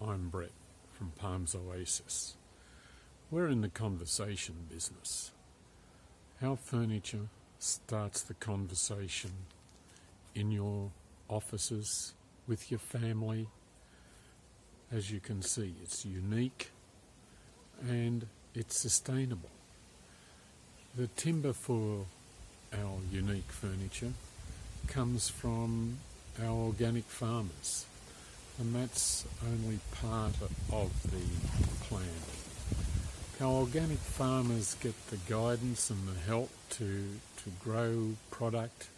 I'm Brett from Palms Oasis. We're in the conversation business. Our furniture starts the conversation in your offices, with your family. As you can see, it's unique and it's sustainable. The timber for our unique furniture comes from our organic farmers, and that's only part of the plan. Our organic farmers get the guidance and the help to grow product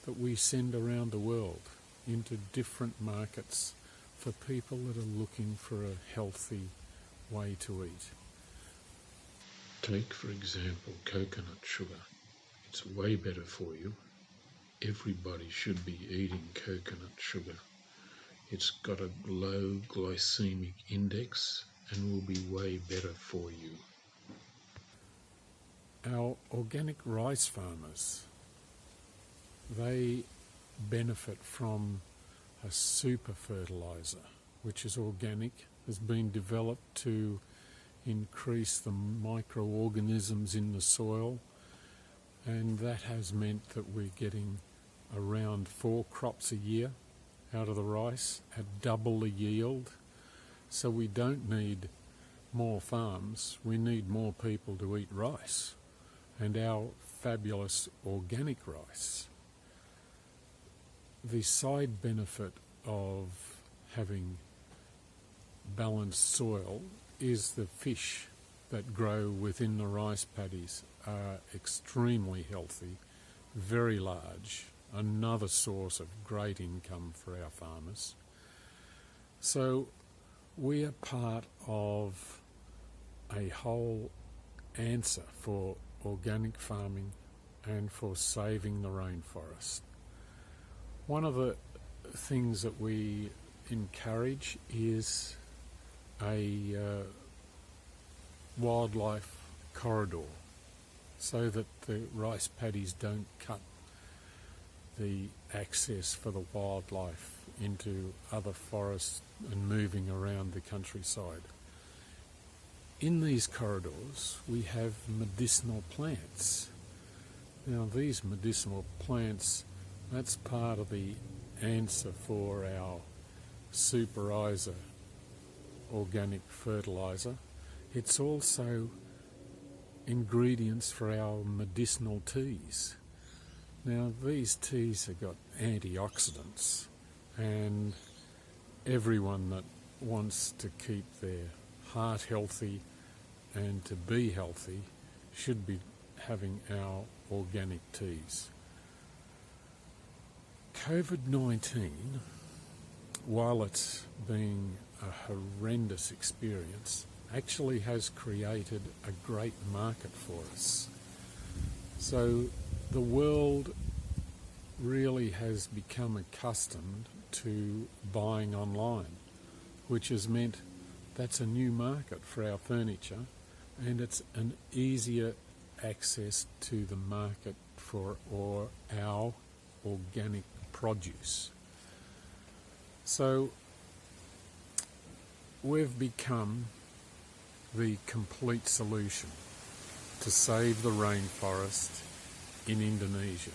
that we send around the world into different markets for people that are looking for a healthy way to eat. Take, for example, coconut sugar. It's way better for you. Everybody should be eating coconut sugar. It's got a low glycemic index and will be way better for you. Our organic rice farmers, they benefit from a super fertiliser, which is organic, has been developed to increase the microorganisms in the soil, and that has meant that we're getting around 4 crops a year out of the rice at double the yield. So we don't need more farms, we need more people to eat rice, and our fabulous organic rice. The side benefit of having balanced soil is the fish that grow within the rice paddies are extremely healthy, very large, another source of great income for our farmers. So we are part of a whole answer for organic farming and for saving the rainforest. One of the things that we encourage is a wildlife corridor, so that the rice paddies don't cut the access for the wildlife into other forests and moving around the countryside. In these corridors we have medicinal plants. Now these medicinal plants, that's part of the answer for our superiser organic fertiliser. It's also ingredients for our medicinal teas. Now these teas have got antioxidants, and everyone that wants to keep their heart healthy and to be healthy should be having our organic teas. COVID-19, while it's been a horrendous experience, actually has created a great market for us. So the world really has become accustomed to buying online, which has meant that's a new market for our furniture, and it's an easier access to the market for our organic produce. So we've become the complete solution to save the rainforest in Indonesia.